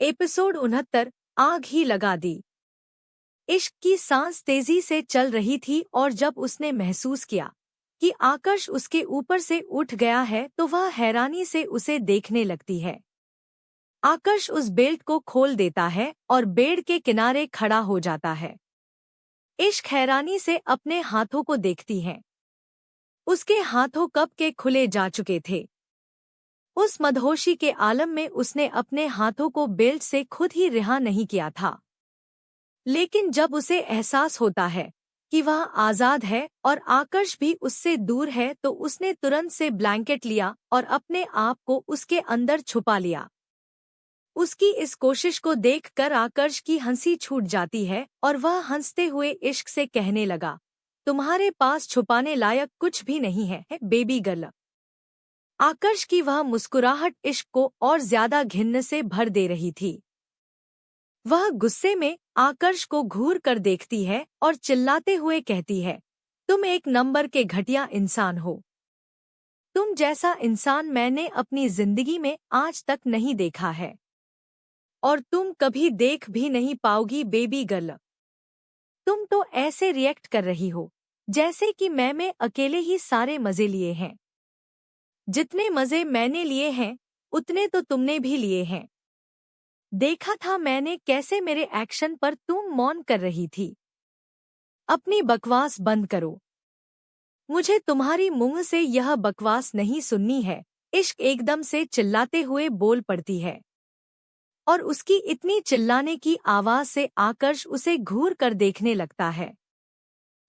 Episode 69 आग ही लगा दी। इश्क की सांस तेजी से चल रही थी और जब उसने महसूस किया कि आकर्ष उसके ऊपर से उठ गया है तो वह हैरानी से उसे देखने लगती है। आकर्ष उस बेल्ट को खोल देता है और बेड के किनारे खड़ा हो जाता है। इश्क हैरानी से अपने हाथों को देखती है। उसके हाथों कब के खुले जा चुके थे। उस मदहोशी के आलम में उसने अपने हाथों को बेल्ट से खुद ही रिहा नहीं किया था। लेकिन जब उसे एहसास होता है कि वह आजाद है और आकर्ष भी उससे दूर है तो उसने तुरंत से ब्लैंकेट लिया और अपने आप को उसके अंदर छुपा लिया। उसकी इस कोशिश को देखकर आकर्ष की हंसी छूट जाती है और वह हंसते हुए इश्क से कहने लगा, तुम्हारे पास छुपाने लायक कुछ भी नहीं है बेबी गर्ल। आकर्ष की वह मुस्कुराहट इश्क को और ज्यादा घिन्न से भर दे रही थी। वह गुस्से में आकर्ष को घूर कर देखती है और चिल्लाते हुए कहती है, तुम एक नंबर के घटिया इंसान हो। तुम जैसा इंसान मैंने अपनी जिंदगी में आज तक नहीं देखा है और तुम कभी देख भी नहीं पाओगी बेबी गर्ल। तुम तो ऐसे रिएक्ट कर रही हो जैसे कि मैं अकेले ही सारे मजे लिए हैं। जितने मजे मैंने लिए हैं उतने तो तुमने भी लिए हैं। देखा था मैंने कैसे मेरे एक्शन पर तुम मौन कर रही थी। अपनी बकवास बंद करो। मुझे तुम्हारी मुंह से यह बकवास नहीं सुननी है। इश्क एकदम से चिल्लाते हुए बोल पड़ती है और उसकी इतनी चिल्लाने की आवाज से आकर्ष उसे घूर कर देखने लगता है।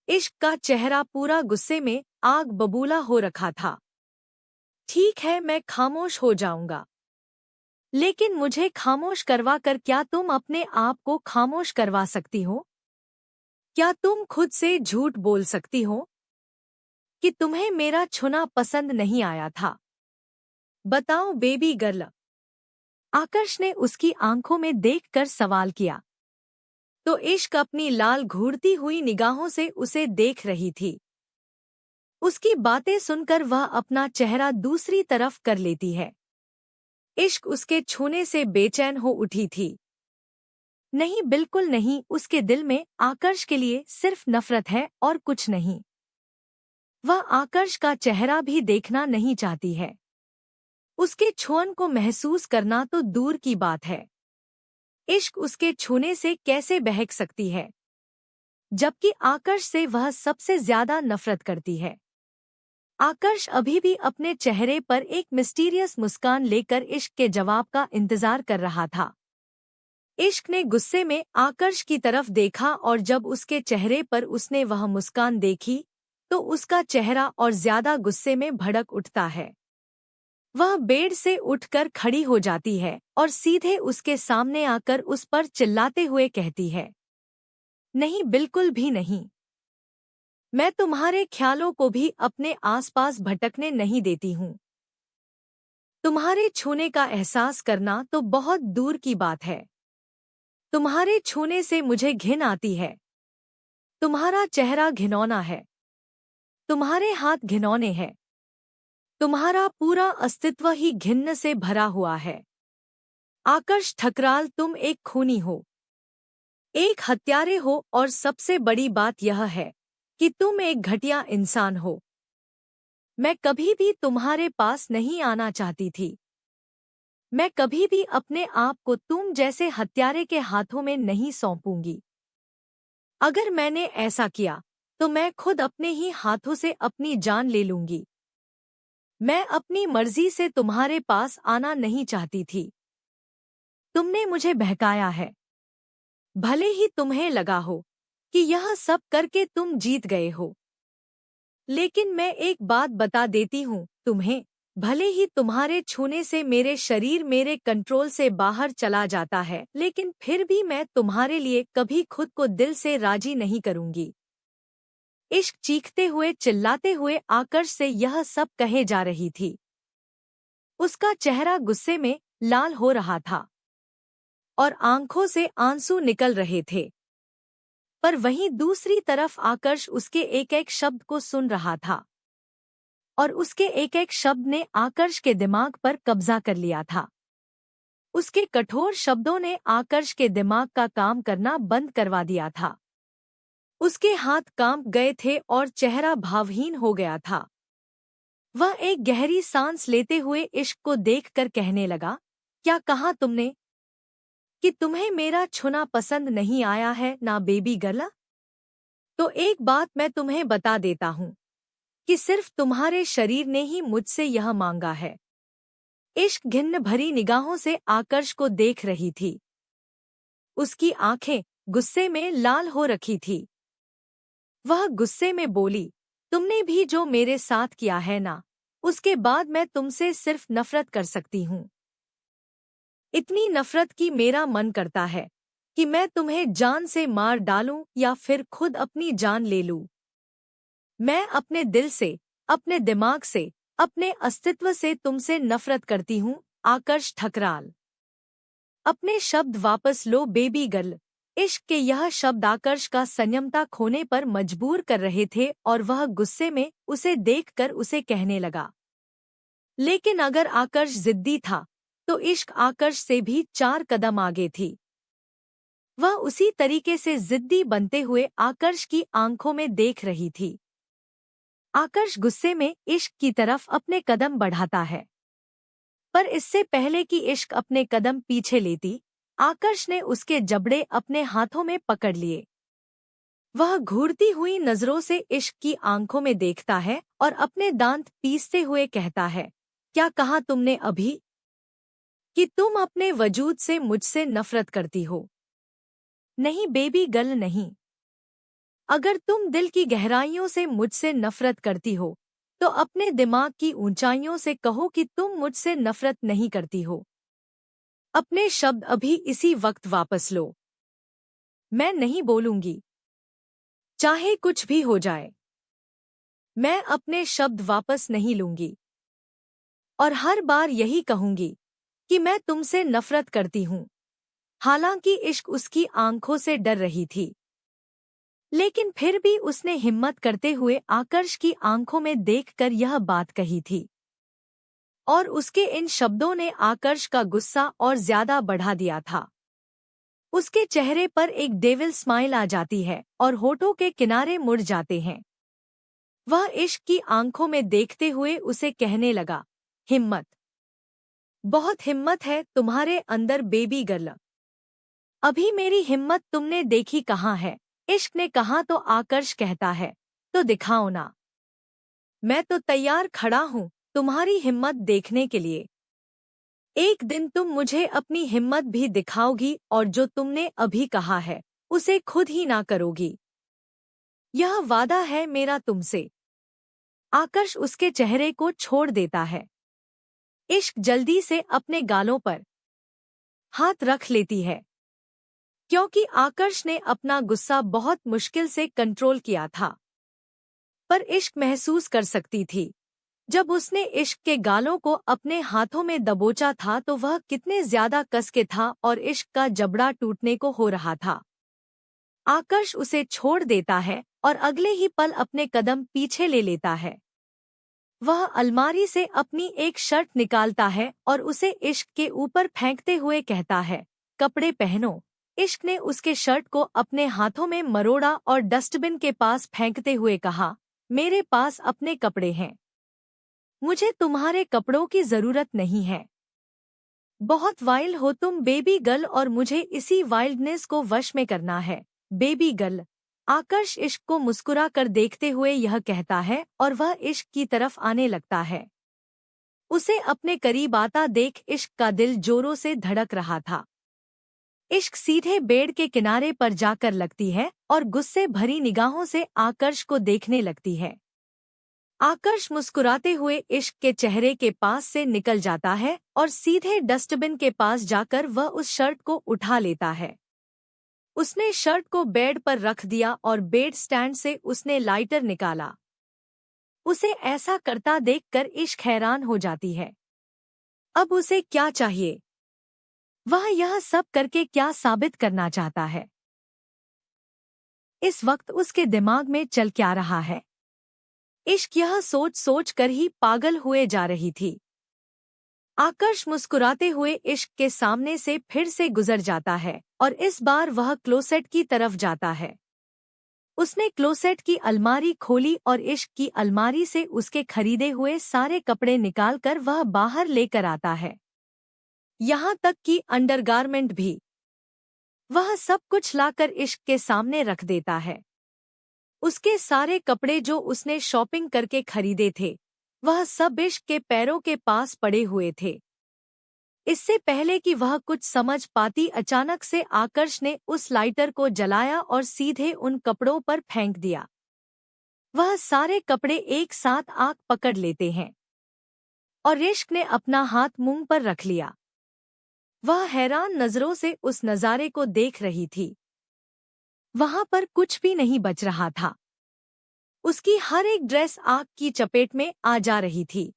इश्क का चेहरा पूरा गुस्से में आग बबूला हो रखा था। ठीक है, मैं खामोश हो जाऊंगा, लेकिन मुझे खामोश करवा कर क्या तुम अपने आप को खामोश करवा सकती हो? क्या तुम खुद से झूठ बोल सकती हो कि तुम्हें मेरा छूना पसंद नहीं आया था? बताओ बेबी गर्ल। आकर्ष ने उसकी आंखों में देखकर सवाल किया तो इश्क अपनी लाल घूरती हुई निगाहों से उसे देख रही थी। उसकी बातें सुनकर वह अपना चेहरा दूसरी तरफ कर लेती है। इश्क उसके छूने से बेचैन हो उठी थी। नहीं, बिल्कुल नहीं, उसके दिल में आकर्ष के लिए सिर्फ नफरत है और कुछ नहीं। वह आकर्ष का चेहरा भी देखना नहीं चाहती है। उसके छुअन को महसूस करना तो दूर की बात है। इश्क उसके छूने से कैसे बहक सकती है, जबकि आकर्ष से वह सबसे ज्यादा नफरत करती है। आकर्ष अभी भी अपने चेहरे पर एक मिस्टीरियस मुस्कान लेकर इश्क के जवाब का इंतजार कर रहा था। इश्क ने गुस्से में आकर्ष की तरफ देखा और जब उसके चेहरे पर उसने वह मुस्कान देखी तो उसका चेहरा और ज्यादा गुस्से में भड़क उठता है। वह बेड से उठकर खड़ी हो जाती है और सीधे उसके सामने आकर उस पर चिल्लाते हुए कहती है, नहीं, बिल्कुल भी नहीं। मैं तुम्हारे ख्यालों को भी अपने आसपास भटकने नहीं देती हूँ। तुम्हारे छूने का एहसास करना तो बहुत दूर की बात है। तुम्हारे छूने से मुझे घिन आती है। तुम्हारा चेहरा घिनौना है। तुम्हारे हाथ घिनौने हैं। तुम्हारा पूरा अस्तित्व ही घिन्न से भरा हुआ है। आकर्ष ठकराल, तुम एक खूनी हो, एक हत्यारे हो और सबसे बड़ी बात यह है कि तुम एक घटिया इंसान हो। मैं कभी भी तुम्हारे पास नहीं आना चाहती थी। मैं कभी भी अपने आप को तुम जैसे हत्यारे के हाथों में नहीं सौंपूंगी। अगर मैंने ऐसा किया तो मैं खुद अपने ही हाथों से अपनी जान ले लूंगी। मैं अपनी मर्जी से तुम्हारे पास आना नहीं चाहती थी। तुमने मुझे बहकाया है। भले ही तुम्हें लगा हो कि यह सब करके तुम जीत गए हो, लेकिन मैं एक बात बता देती हूँ तुम्हें, भले ही तुम्हारे छूने से मेरे शरीर मेरे कंट्रोल से बाहर चला जाता है, लेकिन फिर भी मैं तुम्हारे लिए कभी खुद को दिल से राजी नहीं करूंगी। इश्क चीखते हुए चिल्लाते हुए आकर्ष से यह सब कहे जा रही थी। उसका चेहरा गुस्से में लाल हो रहा था और आंखों से आंसू निकल रहे थे, पर वहीं दूसरी तरफ आकर्ष उसके एक एक शब्द को सुन रहा था और उसके एक एक शब्द ने आकर्ष के दिमाग पर कब्जा कर लिया था। उसके कठोर शब्दों ने आकर्ष के दिमाग का काम करना बंद करवा दिया था। उसके हाथ कांप गए थे और चेहरा भावहीन हो गया था। वह एक गहरी सांस लेते हुए इश्क को देखकर कहने लगा, क्या कहा तुमने कि तुम्हें मेरा छूना पसंद नहीं आया है ना बेबी गर्ल? तो एक बात मैं तुम्हें बता देता हूँ कि सिर्फ तुम्हारे शरीर ने ही मुझसे यह मांगा है। इश्क घिन्न भरी निगाहों से आकर्ष को देख रही थी। उसकी आंखें गुस्से में लाल हो रखी थी। वह गुस्से में बोली, तुमने भी जो मेरे साथ किया है ना, उसके बाद मैं तुमसे सिर्फ नफरत कर सकती हूँ। इतनी नफरत कि मेरा मन करता है कि मैं तुम्हें जान से मार डालूं या फिर खुद अपनी जान ले लूं। मैं अपने दिल से, अपने दिमाग से, अपने अस्तित्व से तुमसे नफरत करती हूँ। आकर्ष ठकराल। अपने शब्द वापस लो बेबी गर्ल। इश्क के यह शब्द आकर्ष का संयमता खोने पर मजबूर कर रहे थे और वह गुस्से में उसे देखकर उसे कहने लगा। लेकिन अगर आकर्ष जिद्दी था तो इश्क आकर्ष से भी 4 कदम आगे थी। वह उसी तरीके से जिद्दी बनते हुए आकर्ष की आंखों में देख रही थी। आकर्ष गुस्से में इश्क की तरफ अपने कदम बढ़ाता है, पर इससे पहले कि इश्क अपने कदम पीछे लेती, आकर्ष ने उसके जबड़े अपने हाथों में पकड़ लिए। वह घूरती हुई नजरों से इश्क की आंखों में देखता है और अपने दांत पीसते हुए कहता है, क्या कहा तुमने अभी कि तुम अपने वजूद से मुझसे नफरत करती हो? नहीं बेबी गर्ल, नहीं। अगर तुम दिल की गहराइयों से मुझसे नफरत करती हो तो अपने दिमाग की ऊंचाइयों से कहो कि तुम मुझसे नफरत नहीं करती हो। अपने शब्द अभी इसी वक्त वापस लो। मैं नहीं बोलूंगी, चाहे कुछ भी हो जाए। मैं अपने शब्द वापस नहीं लूंगी और हर बार यही कहूंगी कि मैं तुमसे नफरत करती हूँ। हालांकि इश्क उसकी आंखों से डर रही थी, लेकिन फिर भी उसने हिम्मत करते हुए आकर्ष की आंखों में देखकर यह बात कही थी। और उसके इन शब्दों ने आकर्ष का गुस्सा और ज्यादा बढ़ा दिया था। उसके चेहरे पर एक डेविल स्माइल आ जाती है और होठों के किनारे मुड़ जाते हैं। वह इश्क की आंखों में देखते हुए उसे कहने लगा, हिम्मत, बहुत हिम्मत है तुम्हारे अंदर बेबी गर्ल। अभी मेरी हिम्मत तुमने देखी कहाँ है? इश्क ने कहा तो आकर्ष कहता है, तो दिखाओ ना। मैं तो तैयार खड़ा हूँ तुम्हारी हिम्मत देखने के लिए। एक दिन तुम मुझे अपनी हिम्मत भी दिखाओगी और जो तुमने अभी कहा है उसे खुद ही ना करोगी। यह वादा है मेरा तुमसे। आकर्ष उसके चेहरे को छोड़ देता है। इश्क जल्दी से अपने गालों पर हाथ रख लेती है, क्योंकि आकर्ष ने अपना गुस्सा बहुत मुश्किल से कंट्रोल किया था। पर इश्क महसूस कर सकती थी, जब उसने इश्क के गालों को अपने हाथों में दबोचा था तो वह कितने ज्यादा कस के था और इश्क का जबड़ा टूटने को हो रहा था। आकर्ष उसे छोड़ देता है और अगले ही पल अपने कदम पीछे ले लेता है। वह अलमारी से अपनी एक शर्ट निकालता है और उसे इश्क के ऊपर फेंकते हुए कहता है, कपड़े पहनो। इश्क ने उसके शर्ट को अपने हाथों में मरोड़ा और डस्टबिन के पास फेंकते हुए कहा, मेरे पास अपने कपड़े हैं, मुझे तुम्हारे कपड़ों की जरूरत नहीं है। बहुत वाइल्ड हो तुम बेबी गर्ल और मुझे इसी वाइल्डनेस को वश में करना है बेबी गर्ल। आकर्ष इश्क को मुस्कुरा कर देखते हुए यह कहता है और वह इश्क की तरफ आने लगता है। उसे अपने करीब आता देख इश्क का दिल जोरों से धड़क रहा था। इश्क सीधे बेड के किनारे पर जाकर लगती है और गुस्से भरी निगाहों से आकर्ष को देखने लगती है। आकर्ष मुस्कुराते हुए इश्क के चेहरे के पास से निकल जाता है और सीधे डस्टबिन के पास जाकर वह उस शर्ट को उठा लेता है। उसने शर्ट को बेड पर रख दिया और बेड स्टैंड से उसने लाइटर निकाला। उसे ऐसा करता देखकर इश्क हैरान हो जाती है। अब उसे क्या चाहिए? वह यह सब करके क्या साबित करना चाहता है? इस वक्त उसके दिमाग में चल क्या रहा है? इश्क यह सोच सोच कर ही पागल हुए जा रही थी। आकर्ष मुस्कुराते हुए इश्क के सामने से फिर से गुजर जाता है और इस बार वह क्लोसेट की तरफ जाता है। उसने क्लोसेट की अलमारी खोली और इश्क की अलमारी से उसके खरीदे हुए सारे कपड़े निकालकर वह बाहर लेकर आता है, यहाँ तक कि अंडरगारमेंट भी। वह सब कुछ लाकर इश्क के सामने रख देता है। उसके सारे कपड़े जो उसने शॉपिंग करके खरीदे थे, वह सब इश्क के पैरों के पास पड़े हुए थे। इससे पहले कि वह कुछ समझ पाती, अचानक से आकर्ष ने उस लाइटर को जलाया और सीधे उन कपड़ों पर फेंक दिया। वह सारे कपड़े एक साथ आग पकड़ लेते हैं और इश्क ने अपना हाथ मुंह पर रख लिया। वह हैरान नजरों से उस नज़ारे को देख रही थी। वहां पर कुछ भी नहीं बच रहा था। उसकी हर एक ड्रेस आग की चपेट में आ जा रही थी।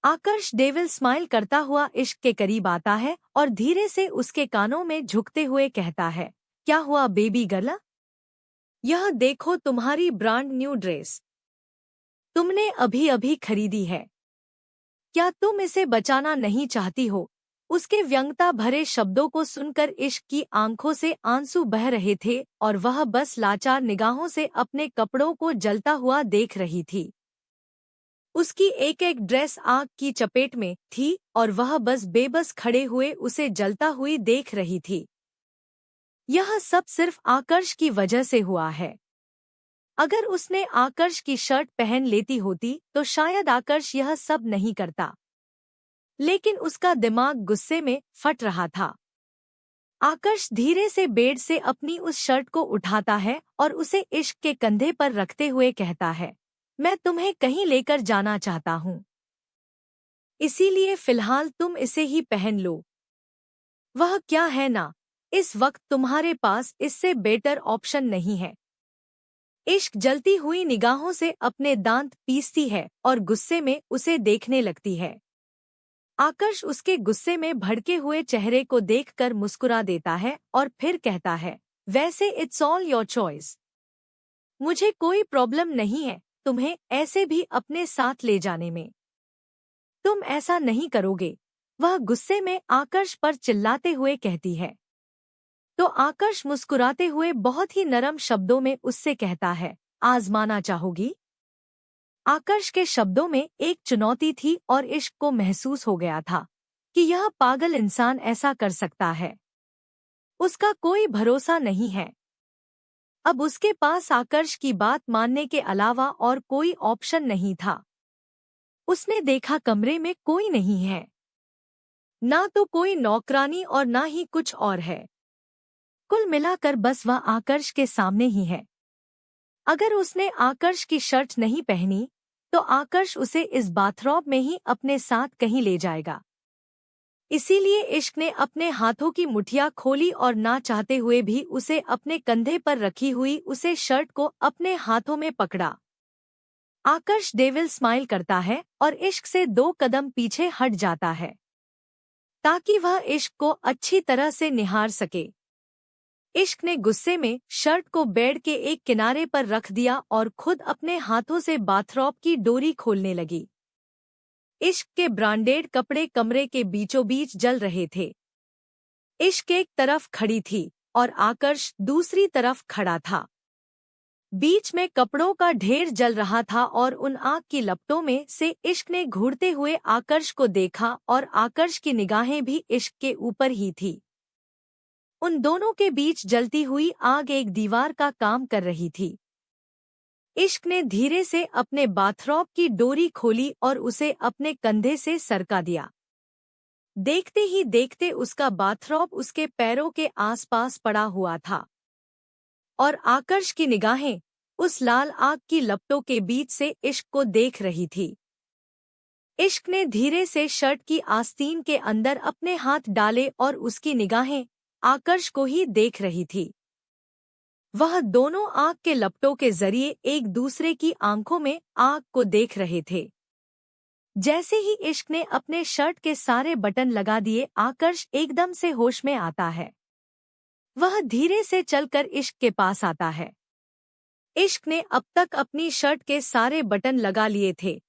आकर्ष डेविल स्माइल करता हुआ इश्क के करीब आता है और धीरे से उसके कानों में झुकते हुए कहता है, क्या हुआ बेबी गर्ल? यह देखो तुम्हारी ब्रांड न्यू ड्रेस। तुमने अभी अभी खरीदी है। क्या तुम इसे बचाना नहीं चाहती हो? उसके व्यंग्यता भरे शब्दों को सुनकर इश्क की आंखों से आंसू बह रहे थे और वह बस लाचार निगाहों से अपने कपड़ों को जलता हुआ देख रही थी। उसकी एक एक ड्रेस आग की चपेट में थी और वह बस बेबस खड़े हुए उसे जलता हुई देख रही थी। यह सब सिर्फ आकर्ष की वजह से हुआ है। अगर उसने आकर्ष की शर्ट पहन लेती होती तो शायद आकर्ष यह सब नहीं करता। लेकिन उसका दिमाग गुस्से में फट रहा था। आकर्ष धीरे से बेड से अपनी उस शर्ट को उठाता है और उसे इश्क के कंधे पर रखते हुए कहता है, मैं तुम्हें कहीं लेकर जाना चाहता हूँ, इसीलिए फिलहाल तुम इसे ही पहन लो। वह क्या है ना, इस वक्त तुम्हारे पास इससे बेटर ऑप्शन नहीं है। इश्क जलती हुई निगाहों से अपने दांत पीसती है और गुस्से में उसे देखने लगती है। आकर्ष उसके गुस्से में भड़के हुए चेहरे को देखकर मुस्कुरा देता है और फिर कहता है, वैसे इट्स ऑल योर चॉइस। मुझे कोई प्रॉब्लम नहीं है तुम्हें ऐसे भी अपने साथ ले जाने में। तुम ऐसा नहीं करोगे, वह गुस्से में आकर्ष पर चिल्लाते हुए कहती है। तो आकर्ष मुस्कुराते हुए बहुत ही नरम शब्दों में उससे कहता है, आजमाना चाहोगी? आकर्ष के शब्दों में एक चुनौती थी और इश्क को महसूस हो गया था कि यह पागल इंसान ऐसा कर सकता है। उसका कोई भरोसा नहीं है। अब उसके पास आकर्ष की बात मानने के अलावा और कोई ऑप्शन नहीं था। उसने देखा कमरे में कोई नहीं है, ना तो कोई नौकरानी और ना ही कुछ और है। कुल मिलाकर बस वह आकर्ष के सामने ही है। अगर उसने आकर्ष की शर्ट नहीं पहनी तो आकर्ष उसे इस बाथरोब में ही अपने साथ कहीं ले जाएगा। इसीलिए इश्क ने अपने हाथों की मुठिया खोली और ना चाहते हुए भी उसे अपने कंधे पर रखी हुई उसे शर्ट को अपने हाथों में पकड़ा। आकर्ष डेविल स्माइल करता है और इश्क से 2 कदम पीछे हट जाता है ताकि वह इश्क को अच्छी तरह से निहार सके। इश्क ने गुस्से में शर्ट को बेड के एक किनारे पर रख दिया और खुद अपने हाथों से बाथरोब की डोरी खोलने लगी। इश्क के ब्रांडेड कपड़े कमरे के बीचों बीच जल रहे थे। इश्क एक तरफ खड़ी थी और आकर्ष दूसरी तरफ खड़ा था। बीच में कपड़ों का ढेर जल रहा था और उन आग की लपटों में से इश्क ने घूरते हुए आकर्ष को देखा और आकर्ष की निगाहें भी इश्क के ऊपर ही थी। उन दोनों के बीच जलती हुई आग एक दीवार का काम कर रही थी। इश्क ने धीरे से अपने बाथरोब की डोरी खोली और उसे अपने कंधे से सरका दिया। देखते ही देखते उसका बाथरोब उसके पैरों के आसपास पड़ा हुआ था और आकर्ष की निगाहें उस लाल आग की लपटों के बीच से इश्क को देख रही थी। इश्क ने धीरे से शर्ट की आस्तीन के अंदर अपने हाथ डाले और उसकी निगाहें आकर्ष को ही देख रही थी। वह दोनों आग के लपटों के जरिए एक दूसरे की आंखों में आग को देख रहे थे। जैसे ही इश्क ने अपने शर्ट के सारे बटन लगा दिए, आकर्ष एकदम से होश में आता है। वह धीरे से चलकर इश्क के पास आता है। इश्क ने अब तक अपनी शर्ट के सारे बटन लगा लिए थे।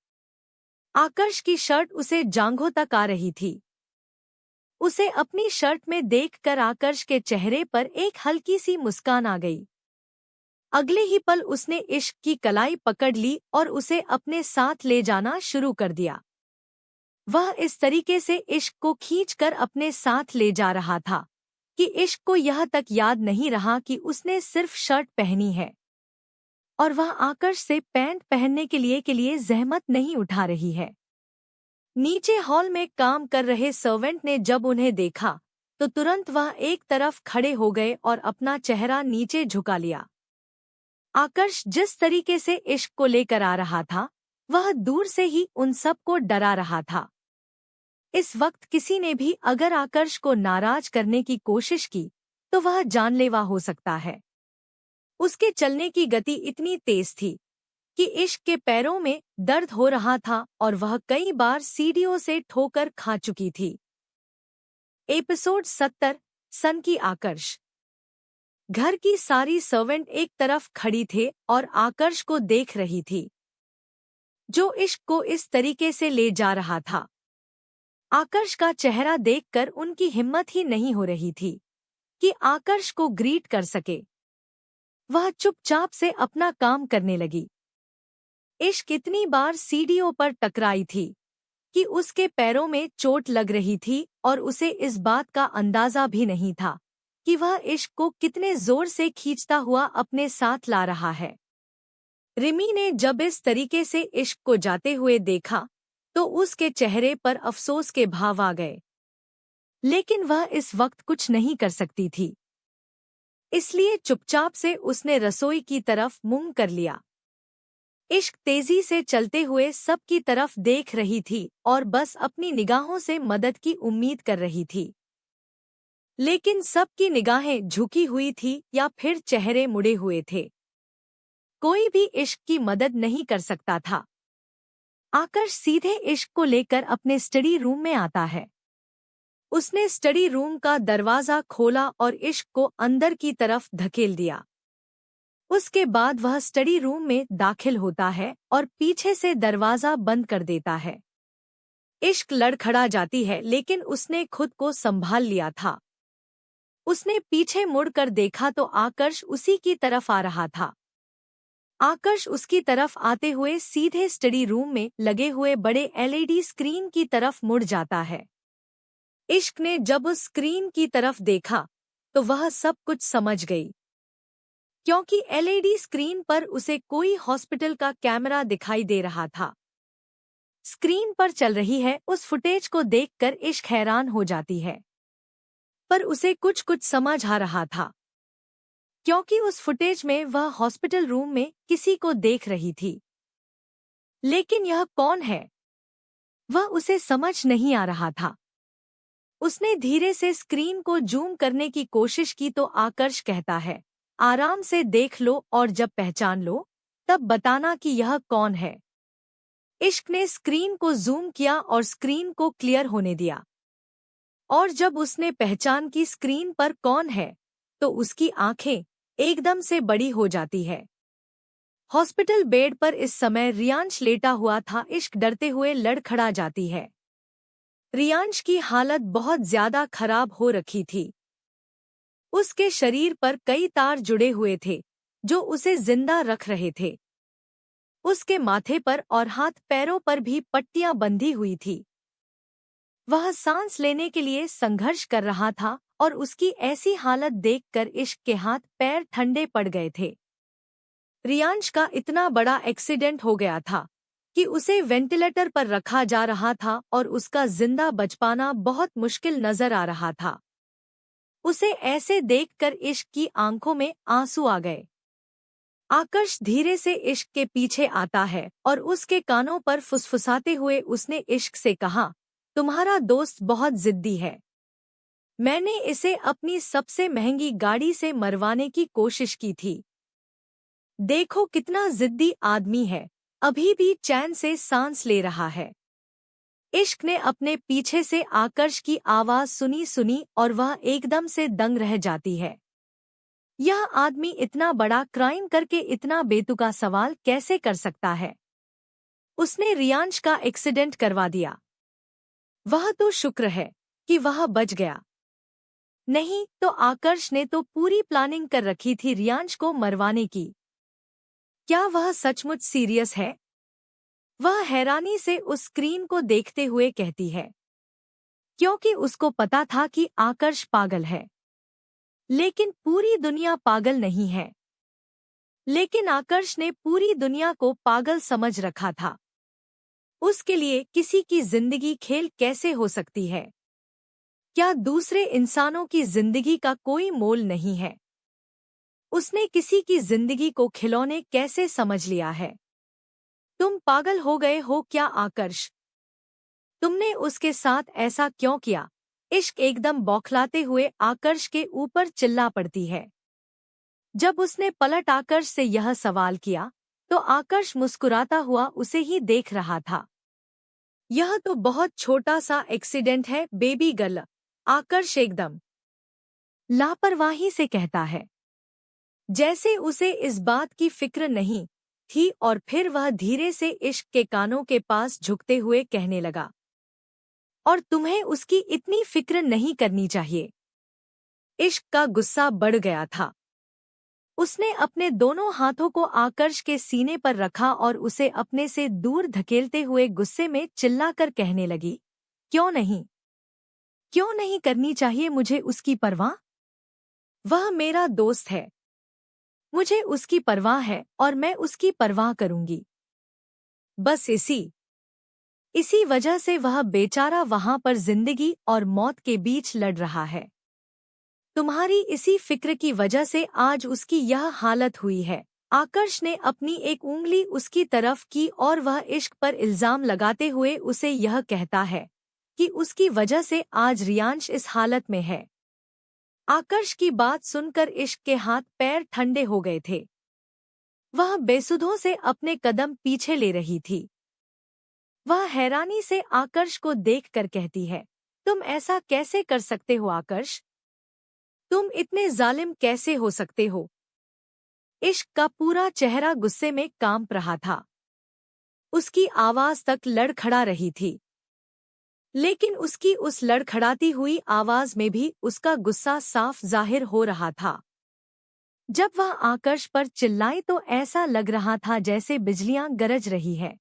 आकर्ष की शर्ट उसे जांघों तक आ रही थी। उसे अपनी शर्ट में देखकर आकर्ष के चेहरे पर एक हल्की सी मुस्कान आ गई। अगले ही पल उसने इश्क की कलाई पकड़ ली और उसे अपने साथ ले जाना शुरू कर दिया। वह इस तरीके से इश्क को खींचकर अपने साथ ले जा रहा था कि इश्क को यह तक याद नहीं रहा कि उसने सिर्फ शर्ट पहनी है और वह आकर्ष से पैंट पहनने के लिए जहमत नहीं उठा रही है। नीचे हॉल में काम कर रहे सर्वेंट ने जब उन्हें देखा तो तुरंत वह एक तरफ खड़े हो गए और अपना चेहरा नीचे झुका लिया। आकर्ष जिस तरीके से इश्क को लेकर आ रहा था वह दूर से ही उन सबको डरा रहा था। इस वक्त किसी ने भी अगर आकर्ष को नाराज करने की कोशिश की तो वह जानलेवा हो सकता है। उसके चलने की गति इतनी तेज थी कि इश्क के पैरों में दर्द हो रहा था और वह कई बार सीढ़ियों से ठोकर खा चुकी थी। एपिसोड 70 सन की आकर्ष। घर की सारी सर्वेंट एक तरफ खड़ी थे और आकर्ष को देख रही थी जो इश्क को इस तरीके से ले जा रहा था। आकर्ष का चेहरा देखकर उनकी हिम्मत ही नहीं हो रही थी कि आकर्ष को ग्रीट कर सके। वह चुपचाप से अपना काम करने लगी। इश्क इतनी बार सीढ़ियों पर टकराई थी कि उसके पैरों में चोट लग रही थी और उसे इस बात का अंदाजा भी नहीं था कि वह इश्क को कितने जोर से खींचता हुआ अपने साथ ला रहा है। रिमी ने जब इस तरीके से इश्क को जाते हुए देखा तो उसके चेहरे पर अफसोस के भाव आ गए, लेकिन वह इस वक्त कुछ नहीं कर सकती थी। इसलिए चुपचाप से उसने रसोई की तरफ मुंह कर लिया। इश्क तेजी से चलते हुए सबकी तरफ देख रही थी और बस अपनी निगाहों से मदद की उम्मीद कर रही थी, लेकिन सबकी निगाहें झुकी हुई थी या फिर चेहरे मुड़े हुए थे। कोई भी इश्क की मदद नहीं कर सकता था। आकर्ष सीधे इश्क को लेकर अपने स्टडी रूम में आता है। उसने स्टडी रूम का दरवाजा खोला और इश्क को अंदर की तरफ धकेल दिया। उसके बाद वह स्टडी रूम में दाखिल होता है और पीछे से दरवाजा बंद कर देता है। इश्क लड़खड़ा जाती है, लेकिन उसने खुद को संभाल लिया था। उसने पीछे मुड़कर देखा तो आकर्ष उसी की तरफ आ रहा था। आकर्ष उसकी तरफ आते हुए सीधे स्टडी रूम में लगे हुए बड़े एलईडी स्क्रीन की तरफ मुड़ जाता है। इश्क ने जब उस स्क्रीन की तरफ देखा तो वह सब कुछ समझ गई, क्योंकि एलईडी स्क्रीन पर उसे कोई हॉस्पिटल का कैमरा दिखाई दे रहा था। स्क्रीन पर चल रही है उस फुटेज को देखकर इश्क हैरान हो जाती है, पर उसे कुछ कुछ समझ आ रहा था, क्योंकि उस फुटेज में वह हॉस्पिटल रूम में किसी को देख रही थी। लेकिन यह कौन है, वह उसे समझ नहीं आ रहा था। उसने धीरे से स्क्रीन को जूम करने की कोशिश की तो आकर्ष कहता है, आराम से देख लो और जब पहचान लो तब बताना कि यह कौन है। इश्क ने स्क्रीन को जूम किया और स्क्रीन को क्लियर होने दिया, और जब उसने पहचान की स्क्रीन पर कौन है तो उसकी आंखें एकदम से बड़ी हो जाती है। हॉस्पिटल बेड पर इस समय रियांश लेटा हुआ था। इश्क डरते हुए लड़खड़ा जाती है। रियांश की हालत बहुत ज्यादा खराब हो रखी थी। उसके शरीर पर कई तार जुड़े हुए थे जो उसे जिंदा रख रहे थे। उसके माथे पर और हाथ पैरों पर भी पट्टियां बंधी हुई थी। वह सांस लेने के लिए संघर्ष कर रहा था और उसकी ऐसी हालत देखकर इश्क के हाथ पैर ठंडे पड़ गए थे। रियांश का इतना बड़ा एक्सीडेंट हो गया था कि उसे वेंटिलेटर पर रखा जा रहा था और उसका जिंदा बच पाना बहुत मुश्किल नजर आ रहा था। उसे ऐसे देखकर इश्क की आंखों में आंसू आ गए। आकर्ष धीरे से इश्क के पीछे आता है और उसके कानों पर फुसफुसाते हुए उसने इश्क से कहा, तुम्हारा दोस्त बहुत जिद्दी है। मैंने इसे अपनी सबसे महंगी गाड़ी से मरवाने की कोशिश की थी। देखो कितना जिद्दी आदमी है, अभी भी चैन से सांस ले रहा है। इश्क ने अपने पीछे से आकर्ष की आवाज सुनी और वह एकदम से दंग रह जाती है। यह आदमी इतना बड़ा क्राइम करके इतना बेतुका सवाल कैसे कर सकता है? उसने रियांश का एक्सीडेंट करवा दिया। वह तो शुक्र है कि वह बच गया, नहीं तो आकर्ष ने तो पूरी प्लानिंग कर रखी थी रियांश को मरवाने की। क्या वह सचमुच सीरियस है? वह हैरानी से उस स्क्रीन को देखते हुए कहती है, क्योंकि उसको पता था कि आकर्ष पागल है। लेकिन पूरी दुनिया पागल नहीं है। लेकिन आकर्ष ने पूरी दुनिया को पागल समझ रखा था। उसके लिए किसी की जिंदगी खेल कैसे हो सकती है? क्या दूसरे इंसानों की जिंदगी का कोई मोल नहीं है? उसने किसी की जिंदगी को खिलौने कैसे समझ लिया है? तुम पागल हो गए हो क्या आकर्ष? तुमने उसके साथ ऐसा क्यों किया? इश्क एकदम बौखलाते हुए आकर्ष के ऊपर चिल्ला पड़ती है। जब उसने पलट आकर्ष से यह सवाल किया तो आकर्ष मुस्कुराता हुआ उसे ही देख रहा था। यह तो बहुत छोटा सा एक्सीडेंट है बेबी गर्ल, आकर्ष एकदम लापरवाही से कहता है, जैसे उसे इस बात की फिक्र नहीं थी। और फिर वह धीरे से इश्क के कानों के पास झुकते हुए कहने लगा, और तुम्हें उसकी इतनी फिक्र नहीं करनी चाहिए। इश्क का गुस्सा बढ़ गया था। उसने अपने दोनों हाथों को आकर्ष के सीने पर रखा और उसे अपने से दूर धकेलते हुए गुस्से में चिल्लाकर कहने लगी, क्यों नहीं? क्यों नहीं करनी चाहिए मुझे उसकी परवाह? वह मेरा दोस्त है। मुझे उसकी परवाह है और मैं उसकी परवाह करूंगी। बस इसी वजह से वह बेचारा वहां पर जिंदगी और मौत के बीच लड़ रहा है। तुम्हारी इसी फिक्र की वजह से आज उसकी यह हालत हुई है। आकर्ष ने अपनी एक उंगली उसकी तरफ की और वह इश्क पर इल्जाम लगाते हुए उसे यह कहता है कि उसकी वजह से आज रियांश इस हालत में है। आकर्ष की बात सुनकर इश्क के हाथ पैर ठंडे हो गए थे। वह बेसुधों से अपने कदम पीछे ले रही थी। वह हैरानी से आकर्ष को देखकर कहती है, तुम ऐसा कैसे कर सकते हो आकर्ष? तुम इतने जालिम कैसे हो सकते हो? इश्क का पूरा चेहरा गुस्से में कांप रहा था। उसकी आवाज तक लड़खड़ा रही थी। लेकिन उसकी उस लड़खड़ाती हुई आवाज में भी उसका गुस्सा साफ जाहिर हो रहा था। जब वह आकर्ष पर चिल्लाई तो ऐसा लग रहा था जैसे बिजलियां गरज रही है।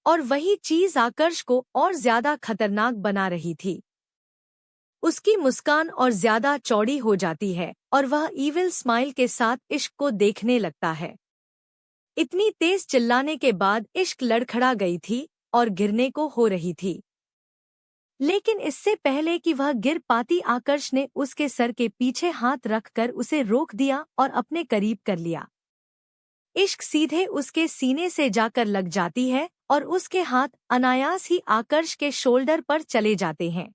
और वही चीज आकर्ष को और ज्यादा खतरनाक बना रही थी। उसकी मुस्कान और ज्यादा चौड़ी हो जाती है और वह ईविल स्माइल के साथ इश्क को देखने लगता है। इतनी तेज चिल्लाने के बाद इश्क लड़खड़ा गई थी और गिरने को हो रही थी। लेकिन इससे पहले कि वह गिर पाती आकर्ष ने उसके सर के पीछे हाथ रखकर उसे रोक दिया और अपने करीब कर लिया। इश्क सीधे उसके सीने से जाकर लग जाती है और उसके हाथ अनायास ही आकर्ष के शोल्डर पर चले जाते हैं।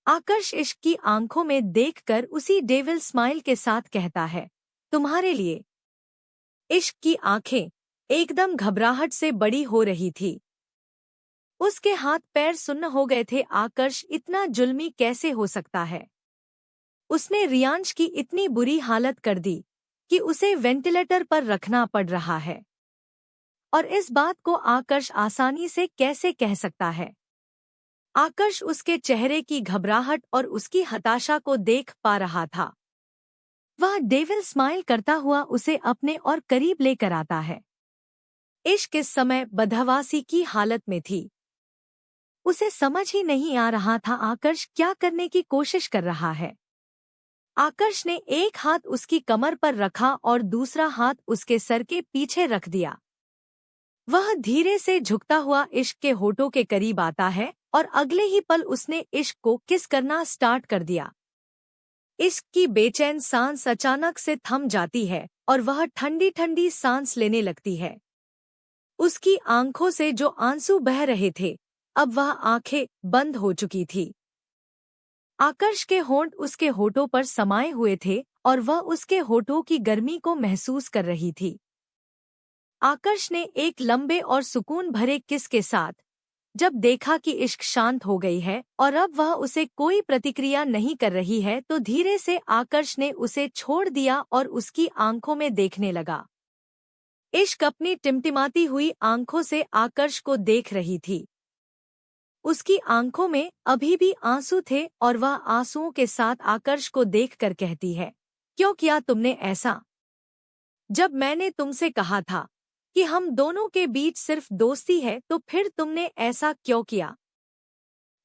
आकर्ष इश्क की आंखों में देखकर उसी डेविल स्माइल के साथ कहता है, तुम्हारे लिए। इश्क की आंखें एकदम घबराहट से बड़ी हो रही थी। उसके हाथ पैर सुन्न हो गए थे। आकर्ष इतना जुल्मी कैसे हो सकता है? उसने रियांश की इतनी बुरी हालत कर दी कि उसे वेंटिलेटर पर रखना पड़ रहा है। और इस बात को आकर्ष आसानी से कैसे कह सकता है? आकर्ष उसके चेहरे की घबराहट और उसकी हताशा को देख पा रहा था। वह डेविल स्माइल करता हुआ उसे अपने और करीब लेकर आता है। इश्क इस समय बदहवासी की हालत में थी। उसे समझ ही नहीं आ रहा था आकर्ष क्या करने की कोशिश कर रहा है। आकर्ष ने एक हाथ उसकी कमर पर रखा और दूसरा हाथ उसके सर के पीछे रख दिया। वह धीरे से झुकता हुआ इश्क के होठों के करीब आता है और अगले ही पल उसने इश्क को किस करना स्टार्ट कर दिया। इश्क की बेचैन सांस अचानक से थम जाती है और वह ठंडी ठंडी सांस लेने लगती है। उसकी आंखों से जो आंसू बह रहे थे, अब वह आंखें बंद हो चुकी थी। आकर्ष के होंठ उसके होठों पर समाये हुए थे और वह उसके होठों की गर्मी को महसूस कर रही थी। आकर्ष ने एक लंबे और सुकून भरे किस के साथ जब देखा कि इश्क शांत हो गई है और अब वह उसे कोई प्रतिक्रिया नहीं कर रही है तो धीरे से आकर्ष ने उसे छोड़ दिया और उसकी आंखों में देखने लगा। इश्क अपनी टिमटिमाती हुई आंखों से आकर्ष को देख रही थी। उसकी आंखों में अभी भी आंसू थे और वह आंसुओं के साथ आकर्ष को देखकर कहती है, क्यों किया तुमने ऐसा? जब मैंने तुमसे कहा था कि हम दोनों के बीच सिर्फ दोस्ती है तो फिर तुमने ऐसा क्यों किया?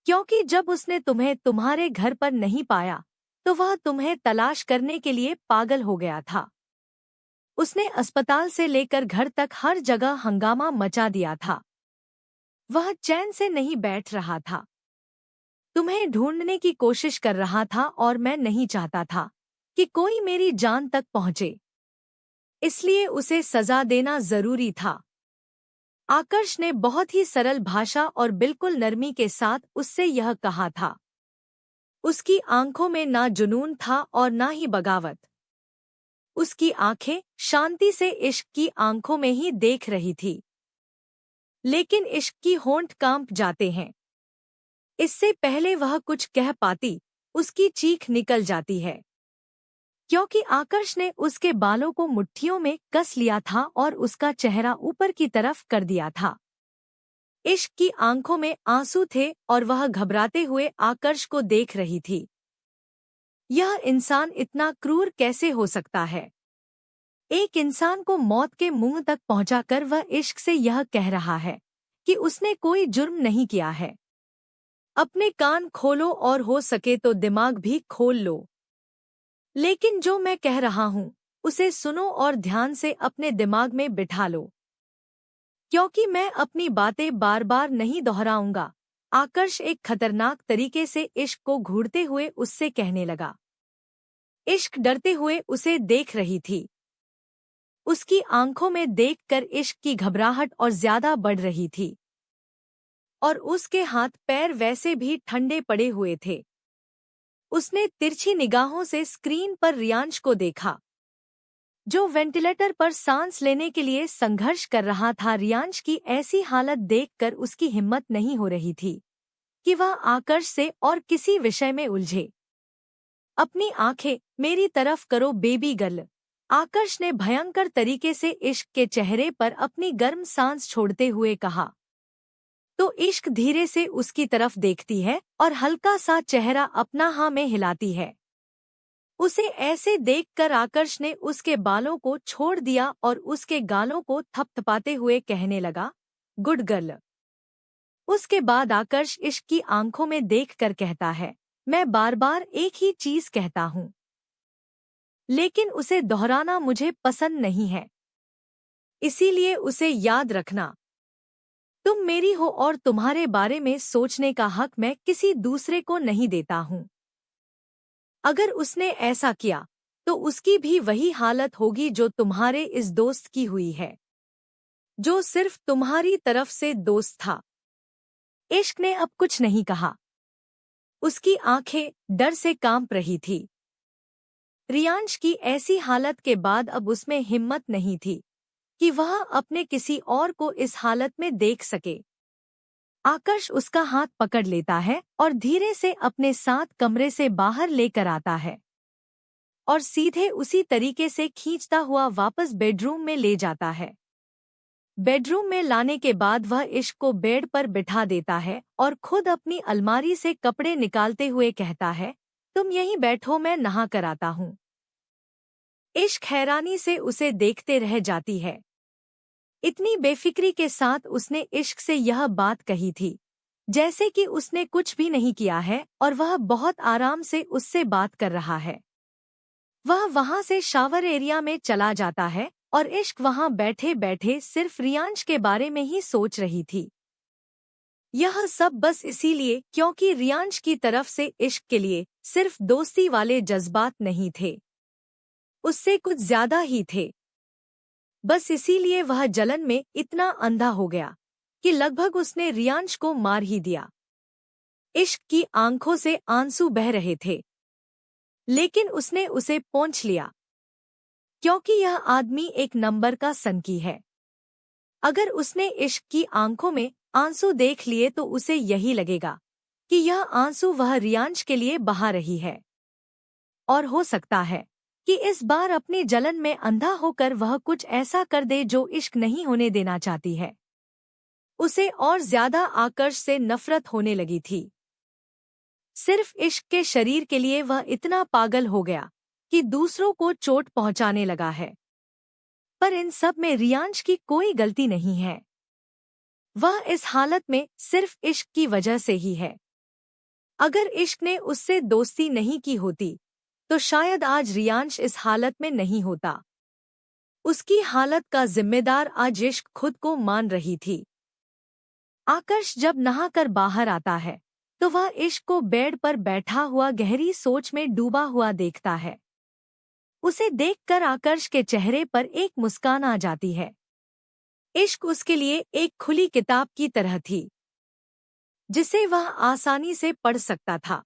क्योंकि जब उसने तुम्हें तुम्हारे घर पर नहीं पाया तो वह तुम्हें तलाश करने के लिए पागल हो गया था। उसने अस्पताल से लेकर घर तक हर जगह हंगामा मचा दिया था। वह चैन से नहीं बैठ रहा था। तुम्हें ढूंढने की कोशिश कर रहा था और मैं नहीं चाहता था कि कोई मेरी जान तक पहुंचे, इसलिए उसे सजा देना जरूरी था। आकर्ष ने बहुत ही सरल भाषा और बिल्कुल नरमी के साथ उससे यह कहा था। उसकी आंखों में ना जुनून था और ना ही बगावत। उसकी आंखें शांति से इश्क की आंखों में ही देख रही थी। लेकिन इश्क की होंठ कांप जाते हैं। इससे पहले वह कुछ कह पाती, उसकी चीख निकल जाती है, क्योंकि आकर्ष ने उसके बालों को मुट्ठियों में कस लिया था और उसका चेहरा ऊपर की तरफ कर दिया था। इश्क की आंखों में आंसू थे और वह घबराते हुए आकर्ष को देख रही थी। यह इंसान इतना क्रूर कैसे हो सकता है? एक इंसान को मौत के मुंह तक पहुंचाकर वह इश्क से यह कह रहा है कि उसने कोई जुर्म नहीं किया है। अपने कान खोलो और हो सके तो दिमाग भी खोल लो। लेकिन जो मैं कह रहा हूं उसे सुनो और ध्यान से अपने दिमाग में बिठा लो, क्योंकि मैं अपनी बातें बार बार नहीं दोहराऊंगा। आकर्ष एक खतरनाक तरीके से इश्क को घूरते हुए उससे कहने लगा। इश्क डरते हुए उसे देख रही थी। उसकी आंखों में देखकर इश्क की घबराहट और ज्यादा बढ़ रही थी और उसके हाथ पैर वैसे भी ठंडे पड़े हुए थे। उसने तिरछी निगाहों से स्क्रीन पर रियांश को देखा, जो वेंटिलेटर पर सांस लेने के लिए संघर्ष कर रहा था। रियांश की ऐसी हालत देखकर उसकी हिम्मत नहीं हो रही थी कि वह आकर्ष से और किसी विषय में उलझे। अपनी आंखें मेरी तरफ करो बेबी गर्ल, आकर्ष ने भयंकर तरीके से इश्क के चेहरे पर अपनी गर्म सांस छोड़ते हुए कहा। तो इश्क धीरे से उसकी तरफ देखती है और हल्का सा चेहरा अपना हाँ में हिलाती है। उसे ऐसे देखकर आकर्ष ने उसके बालों को छोड़ दिया और उसके गालों को थपथपाते हुए कहने लगा, गुड गर्ल। उसके बाद आकर्ष इश्क की आंखों में देखकर कहता है, मैं बार बार एक ही चीज कहता हूँ, लेकिन उसे दोहराना मुझे पसंद नहीं है, इसीलिए उसे याद रखना। तुम मेरी हो और तुम्हारे बारे में सोचने का हक मैं किसी दूसरे को नहीं देता हूँ। अगर उसने ऐसा किया तो उसकी भी वही हालत होगी जो तुम्हारे इस दोस्त की हुई है, जो सिर्फ तुम्हारी तरफ से दोस्त था। इश्क ने अब कुछ नहीं कहा। उसकी आंखें डर से कांप रही थी। रियांश की ऐसी हालत के बाद अब उसमें हिम्मत नहीं थी कि वह अपने किसी और को इस हालत में देख सके। आकर्ष उसका हाथ पकड़ लेता है और धीरे से अपने साथ कमरे से बाहर लेकर आता है और सीधे उसी तरीके से खींचता हुआ वापस बेडरूम में ले जाता है। बेडरूम में लाने के बाद वह इश्क को बेड पर बिठा देता है और खुद अपनी अलमारी से कपड़े निकालते हुए कहता है, तुम यहीं बैठो, मैं नहा कर आता हूँ। इश्क हैरानी से उसे देखते रह जाती है। इतनी बेफिक्री के साथ उसने इश्क से यह बात कही थी जैसे कि उसने कुछ भी नहीं किया है और वह बहुत आराम से उससे बात कर रहा है। वह वहां से शावर एरिया में चला जाता है और इश्क वहां बैठे बैठे सिर्फ रियांश के बारे में ही सोच रही थी। यह सब बस इसीलिए क्योंकि रियांश की तरफ से इश्क के लिए सिर्फ दोस्ती वाले जज्बात नहीं थे, उससे कुछ ज्यादा ही थे। बस इसीलिए वह जलन में इतना अंधा हो गया कि लगभग उसने रियांश को मार ही दिया। इश्क की आंखों से आंसू बह रहे थे, लेकिन उसने उसे पोंछ लिया, क्योंकि यह आदमी एक नंबर का सनकी है। अगर उसने इश्क की आंखों में आंसू देख लिए तो उसे यही लगेगा कि यह आंसू वह रियांश के लिए बहा रही है। और हो सकता है कि इस बार अपनी जलन में अंधा होकर वह कुछ ऐसा कर दे जो इश्क नहीं होने देना चाहती है। उसे और ज्यादा आकर्ष से नफरत होने लगी थी। सिर्फ इश्क के शरीर के लिए वह इतना पागल हो गया कि दूसरों को चोट पहुंचाने लगा है। पर इन सब में रियांश की कोई गलती नहीं है। वह इस हालत में सिर्फ इश्क की वजह से ही है। अगर इश्क ने उससे दोस्ती नहीं की होती तो शायद आज रियांश इस हालत में नहीं होता। उसकी हालत का जिम्मेदार आज इश्क खुद को मान रही थी। आकर्ष जब नहाकर बाहर आता है तो वह इश्क को बेड पर बैठा हुआ गहरी सोच में डूबा हुआ देखता है। उसे देखकर आकर्ष के चेहरे पर एक मुस्कान आ जाती है। इश्क उसके लिए एक खुली किताब की तरह थी जिसे वह आसानी से पढ़ सकता था।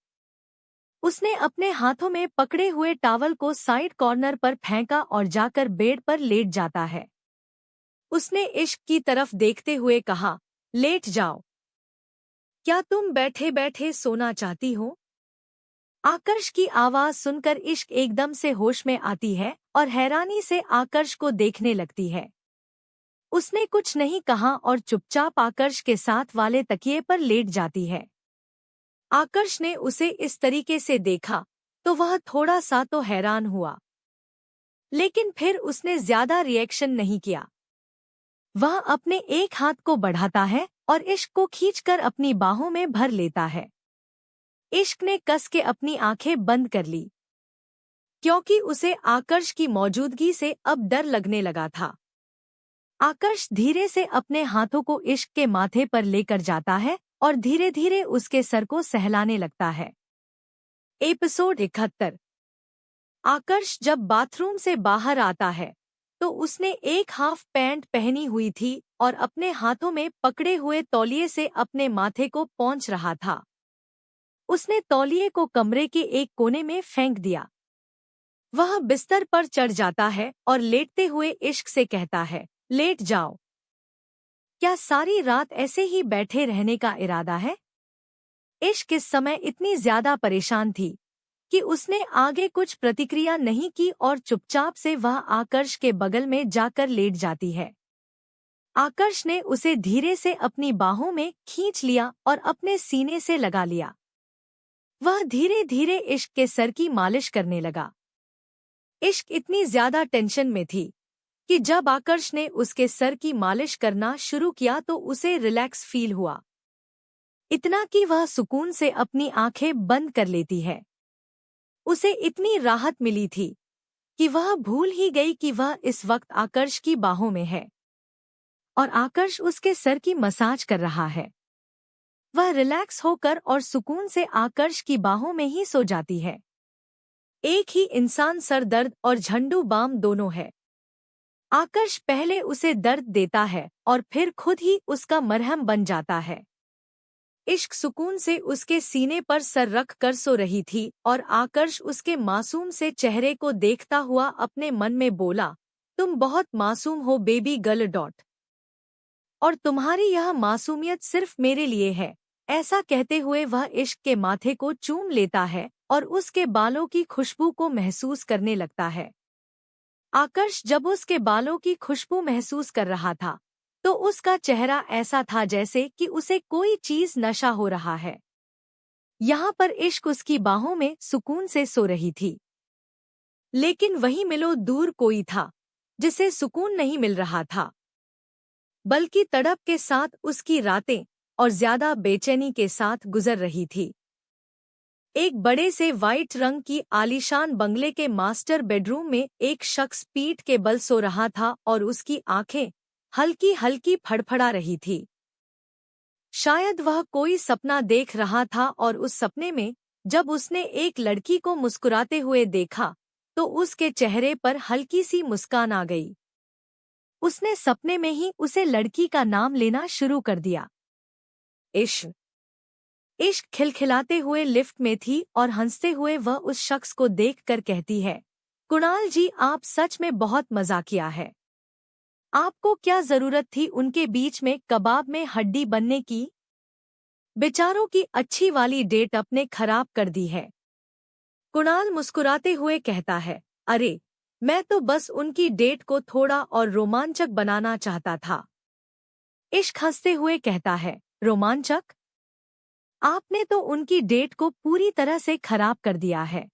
उसने अपने हाथों में पकड़े हुए टॉवल को साइड कॉर्नर पर फेंका और जाकर बेड पर लेट जाता है। उसने इश्क की तरफ देखते हुए कहा, लेट जाओ। क्या तुम बैठे बैठे सोना चाहती हो? आकर्ष की आवाज सुनकर इश्क एकदम से होश में आती है और हैरानी से आकर्ष को देखने लगती है। उसने कुछ नहीं कहा और चुपचाप आकर्ष के साथ वाले तकिए पर लेट जाती है। आकर्ष ने उसे इस तरीके से देखा तो वह थोड़ा सा तो हैरान हुआ, लेकिन फिर उसने ज्यादा रिएक्शन नहीं किया। वह अपने एक हाथ को बढ़ाता है और इश्क को खींचकर अपनी बाहों में भर लेता है। इश्क ने कस के अपनी आंखें बंद कर ली क्योंकि उसे आकर्ष की मौजूदगी से अब डर लगने लगा था। आकर्ष धीरे से अपने हाथों को इश्क के माथे पर लेकर जाता है और धीरे धीरे उसके सर को सहलाने लगता है। एपिसोड 71। आकर्ष जब बाथरूम से बाहर आता है तो उसने एक हाफ पैंट पहनी हुई थी और अपने हाथों में पकड़े हुए तौलिए से अपने माथे को पोंछ रहा था। उसने तौलिए को कमरे के एक कोने में फेंक दिया। वह बिस्तर पर चढ़ जाता है और लेटते हुए इश्क से कहता है, लेट जाओ। क्या सारी रात ऐसे ही बैठे रहने का इरादा है? इश्क इस समय इतनी ज्यादा परेशान थी कि उसने आगे कुछ प्रतिक्रिया नहीं की और चुपचाप से वह आकर्ष के बगल में जाकर लेट जाती है। आकर्ष ने उसे धीरे से अपनी बाहों में खींच लिया और अपने सीने से लगा लिया। वह धीरे धीरे इश्क के सर की मालिश करने लगा। इश्क इतनी ज्यादा टेंशन में थी कि जब आकर्ष ने उसके सर की मालिश करना शुरू किया तो उसे रिलैक्स फील हुआ, इतना कि वह सुकून से अपनी आंखें बंद कर लेती है। उसे इतनी राहत मिली थी कि वह भूल ही गई कि वह इस वक्त आकर्ष की बाहों में है और आकर्ष उसके सर की मसाज कर रहा है। वह रिलैक्स होकर और सुकून से आकर्ष की बाहों में ही सो जाती है। एक ही इंसान सर दर्द और झंडू बाम दोनों है। आकर्ष पहले उसे दर्द देता है और फिर खुद ही उसका मरहम बन जाता है। इश्क सुकून से उसके सीने पर सर रख कर सो रही थी और आकर्ष उसके मासूम से चेहरे को देखता हुआ अपने मन में बोला, तुम बहुत मासूम हो बेबी गर्ल डॉट, और तुम्हारी यह मासूमियत सिर्फ मेरे लिए है। ऐसा कहते हुए वह इश्क के माथे को चूम लेता है और उसके बालों की खुशबू को महसूस करने लगता है। आकर्ष जब उसके बालों की खुशबू महसूस कर रहा था तो उसका चेहरा ऐसा था जैसे कि उसे कोई चीज नशा हो रहा है। यहाँ पर इश्क उसकी बाहों में सुकून से सो रही थी, लेकिन वहीं मिलो दूर कोई था जिसे सुकून नहीं मिल रहा था, बल्कि तड़प के साथ उसकी रातें और ज्यादा बेचैनी के साथ गुजर रही थी। एक बड़े से वाइट रंग की आलीशान बंगले के मास्टर बेडरूम में एक शख्स पीठ के बल सो रहा था और उसकी आंखें हल्की हल्की फड़फड़ा रही थी। शायद वह कोई सपना देख रहा था और उस सपने में जब उसने एक लड़की को मुस्कुराते हुए देखा तो उसके चेहरे पर हल्की सी मुस्कान आ गई। उसने सपने में ही उसे लड़की का नाम लेना शुरू कर दिया, इश्क। इश्क खिलखिलाते हुए लिफ्ट में थी और हंसते हुए वह उस शख्स को देखकर कहती है, कुणाल जी आप सच में बहुत मजाकिया है। आपको क्या जरूरत थी उनके बीच में कबाब में हड्डी बनने की? बेचारों की अच्छी वाली डेट अपने खराब कर दी है। कुणाल मुस्कुराते हुए कहता है, अरे, मैं तो बस उनकी डेट को थोड़ा और रोमांचक बनाना चाहता था। इश्क हंसते हुए कहता है, रोमांचक? आपने तो उनकी डेट को पूरी तरह से खराब कर दिया है।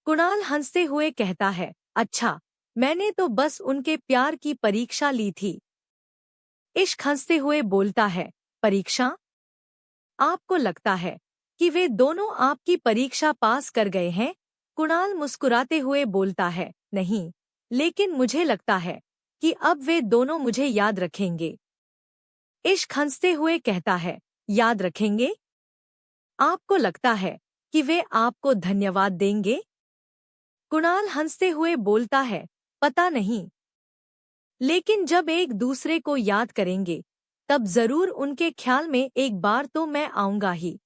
कुणाल हंसते हुए कहता है, अच्छा, मैंने तो बस उनके प्यार की परीक्षा ली थी। इश्क हंसते हुए बोलता है, परीक्षा? आपको लगता है कि वे दोनों आपकी परीक्षा पास कर गए हैं? कुणाल मुस्कुराते हुए बोलता है, नहीं, लेकिन मुझे लगता है कि अब वे दोनों मुझे याद रखेंगे। इश्क हंसते हुए कहता है, याद रखेंगे? आपको लगता है कि वे आपको धन्यवाद देंगे? कुणाल हंसते हुए बोलता है, पता नहीं, लेकिन जब एक दूसरे को याद करेंगे तब जरूर उनके ख्याल में एक बार तो मैं आऊंगा ही।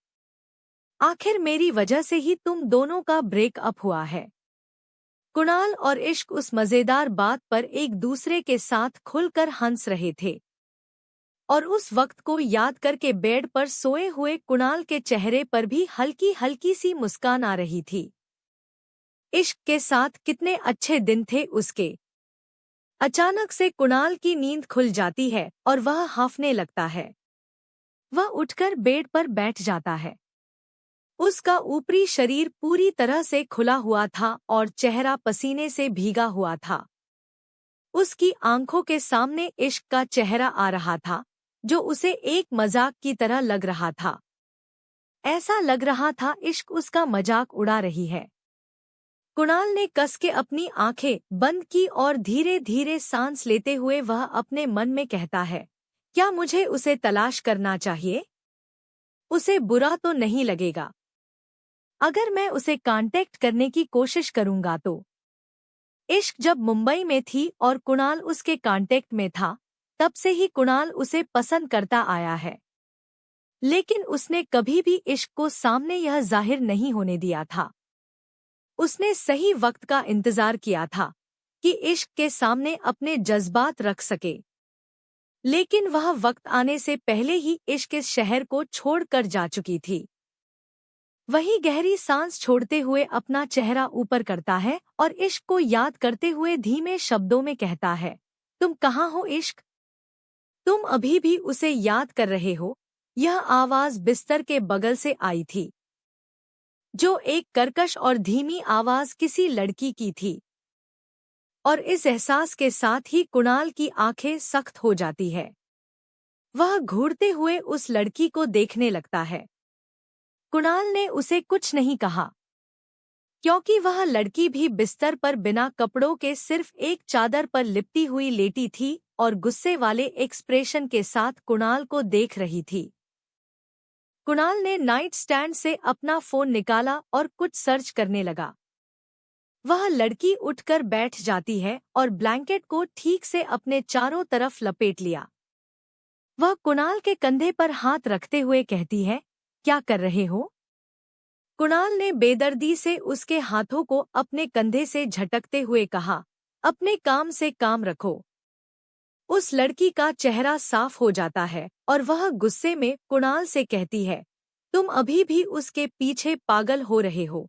आखिर मेरी वजह से ही तुम दोनों का ब्रेकअप हुआ है। कुणाल और इश्क उस मजेदार बात पर एक दूसरे के साथ खुलकर हंस रहे थे और उस वक्त को याद करके बेड पर सोए हुए कुणाल के चेहरे पर भी हल्की हल्की सी मुस्कान आ रही थी। इश्क के साथ कितने अच्छे दिन थे उसके। अचानक से कुणाल की नींद खुल जाती है और वह हांफने लगता है। वह उठकर बेड पर बैठ जाता है। उसका ऊपरी शरीर पूरी तरह से खुला हुआ था और चेहरा पसीने से भीगा हुआ था। उसकी आंखों के सामने इश्क का चेहरा आ रहा था, जो उसे एक मजाक की तरह लग रहा था। ऐसा लग रहा था इश्क उसका मजाक उड़ा रही है। कुणाल ने कस के अपनी आंखें बंद की और धीरे धीरे सांस लेते हुए वह अपने मन में कहता है, क्या मुझे उसे तलाश करना चाहिए? उसे बुरा तो नहीं लगेगा अगर मैं उसे कांटेक्ट करने की कोशिश करूंगा तो। इश्क जब मुंबई में थी और कुणाल उसके कांटेक्ट में था, तब से ही कुणाल उसे पसंद करता आया है। लेकिन उसने कभी भी इश्क को सामने यह जाहिर नहीं होने दिया था। उसने सही वक्त का इंतजार किया था कि इश्क के सामने अपने जज्बात रख सके। लेकिन वह वक्त आने से पहले ही इश्क इस शहर को छोड़कर जा चुकी थी। वही गहरी सांस छोड़ते हुए अपना चेहरा ऊपर करता है और इश्क को याद करते हुए धीमे शब्दों में कहता है, तुम कहाँ हो इश्क? तुम अभी भी उसे याद कर रहे हो? यह आवाज बिस्तर के बगल से आई थी, जो एक कर्कश और धीमी आवाज किसी लड़की की थी। और इस एहसास के साथ ही कुणाल की आंखें सख्त हो जाती है। वह घूरते हुए उस लड़की को देखने लगता है। कुणाल ने उसे कुछ नहीं कहा, क्योंकि वह लड़की भी बिस्तर पर बिना कपड़ों के सिर्फ एक चादर पर लिपटी हुई लेटी थी और गुस्से वाले एक्सप्रेशन के साथ कुणाल को देख रही थी। कुणाल ने नाइट स्टैंड से अपना फोन निकाला और कुछ सर्च करने लगा। वह लड़की उठकर बैठ जाती है और ब्लैंकेट को ठीक से अपने चारों तरफ लपेट लिया। वह कुणाल के कंधे पर हाथ रखते हुए कहती है, क्या कर रहे हो? कुणाल ने बेदर्दी से उसके हाथों को अपने कंधे से झटकते हुए कहा, अपने काम से काम रखो। उस लड़की का चेहरा साफ हो जाता है और वह गुस्से में कुणाल से कहती है, तुम अभी भी उसके पीछे पागल हो रहे हो।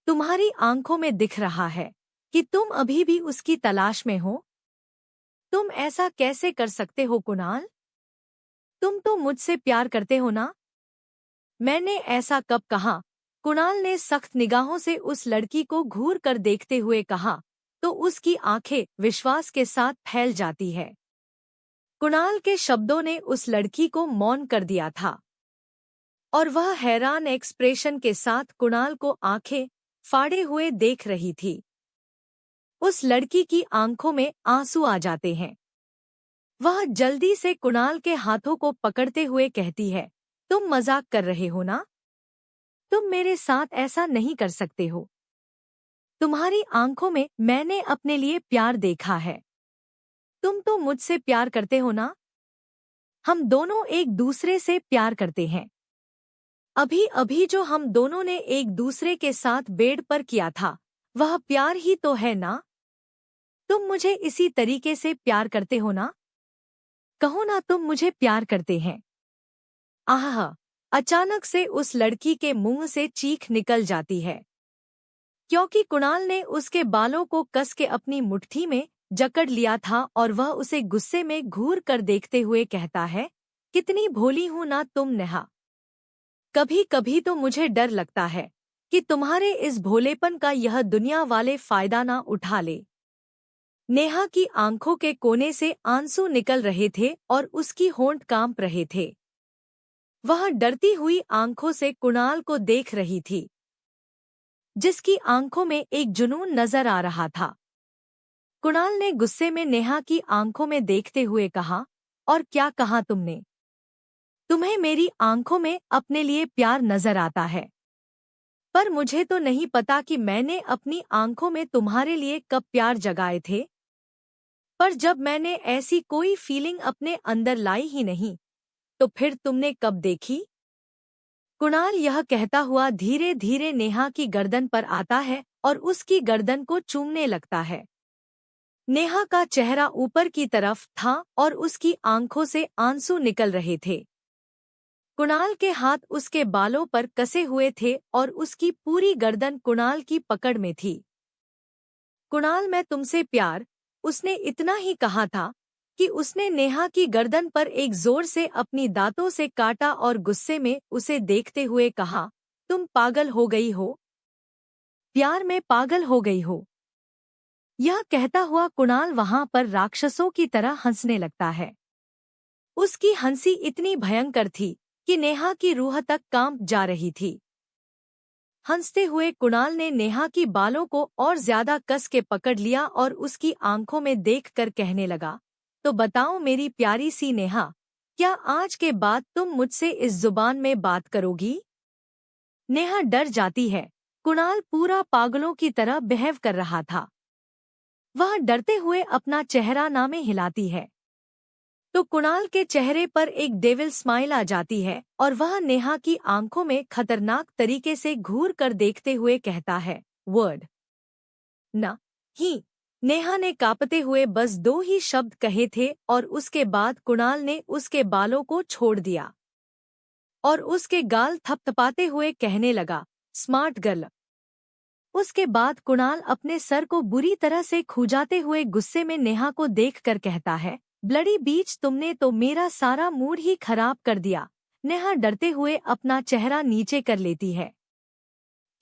तुम्हारी आंखों में दिख रहा है कि तुम अभी भी उसकी तलाश में हो। तुम ऐसा कैसे कर सकते हो कुणाल? तुम तो मुझसे प्यार करते हो ना? मैंने ऐसा कब कहा? कुणाल ने सख्त निगाहों से उस लड़की को घूर कर देखते हुए कहा, तो उसकी आंखें विश्वास के साथ फैल जाती है। कुणाल के शब्दों ने उस लड़की को मौन कर दिया था और वह हैरान एक्सप्रेशन के साथ कुणाल को आंखें फाड़े हुए देख रही थी। उस लड़की की आंखों में आंसू आ जाते हैं। वह जल्दी से कुणाल के हाथों को पकड़ते हुए कहती है, तुम मजाक कर रहे हो ना? तुम मेरे साथ ऐसा नहीं कर सकते हो। तुम्हारी आंखों में मैंने अपने लिए प्यार देखा है। तुम तो मुझसे प्यार करते हो ना? हम दोनों एक दूसरे से प्यार करते हैं। अभी अभी जो हम दोनों ने एक दूसरे के साथ बेड पर किया था, वह प्यार ही तो है ना? तुम मुझे इसी तरीके से प्यार करते हो ना? कहो ना तुम मुझे प्यार करते हैं। आह! अचानक से उस लड़की के मुंह से चीख निकल जाती है। क्योंकि कुणाल ने उसके बालों को कस के अपनी मुट्ठी में जकड़ लिया था और वह उसे गुस्से में घूर कर देखते हुए कहता है, कितनी भोली हूं ना तुम नेहा। कभी कभी तो मुझे डर लगता है कि तुम्हारे इस भोलेपन का यह दुनिया वाले फायदा ना उठा ले। नेहा की आंखों के कोने से आंसू निकल रहे थे और उसकी होंठ कांप रहे थे। वह डरती हुई आंखों से कुणाल को देख रही थी, जिसकी आंखों में एक जुनून नजर आ रहा था। कुणाल ने गुस्से में नेहा की आंखों में देखते हुए कहा, और क्या कहा तुमने? तुम्हें मेरी आंखों में अपने लिए प्यार नजर आता है, पर मुझे तो नहीं पता कि मैंने अपनी आंखों में तुम्हारे लिए कब प्यार जगाए थे। पर जब मैंने ऐसी कोई फीलिंग अपने अंदर लाई ही नहीं, तो फिर तुमने कब देखी? कुणाल यह कहता हुआ धीरे धीरे नेहा की गर्दन पर आता है और उसकी गर्दन को चूमने लगता है। नेहा का चेहरा ऊपर की तरफ था और उसकी आंखों से आंसू निकल रहे थे। कुणाल के हाथ उसके बालों पर कसे हुए थे और उसकी पूरी गर्दन कुणाल की पकड़ में थी। कुणाल, मैं तुमसे प्यार, उसने इतना ही कहा था कि उसने नेहा की गर्दन पर एक जोर से अपनी दांतों से काटा और गुस्से में उसे देखते हुए कहा, तुम पागल हो गई हो, प्यार में पागल हो गई हो। यह कहता हुआ कुणाल वहां पर राक्षसों की तरह हंसने लगता है। उसकी हंसी इतनी भयंकर थी कि नेहा की रूह तक कांप जा रही थी। हंसते हुए कुणाल ने नेहा की बालों को और ज्यादा कस के पकड़ लिया और उसकी आंखों में देखकर कहने लगा, तो बताओ मेरी प्यारी सी नेहा, क्या आज के बाद तुम मुझसे इस जुबान में बात करोगी? नेहा डर जाती है। कुणाल पूरा पागलों की तरह बिहेव कर रहा था। वह डरते हुए अपना चेहरा ना में हिलाती है, तो कुणाल के चेहरे पर एक डेविल स्माइल आ जाती है और वह नेहा की आंखों में खतरनाक तरीके से घूर कर देखते हुए कहता है, वर्ड ना ही। नेहा ने कांपते हुए बस दो ही शब्द कहे थे और उसके बाद कुणाल ने उसके बालों को छोड़ दिया और उसके गाल थपथपाते हुए कहने लगा, स्मार्ट गर्ल। उसके बाद कुणाल अपने सर को बुरी तरह से खुजाते हुए गुस्से में नेहा को देखकर कहता है, ब्लडी बीच, तुमने तो मेरा सारा मूड ही खराब कर दिया। नेहा डरते हुए अपना चेहरा नीचे कर लेती है,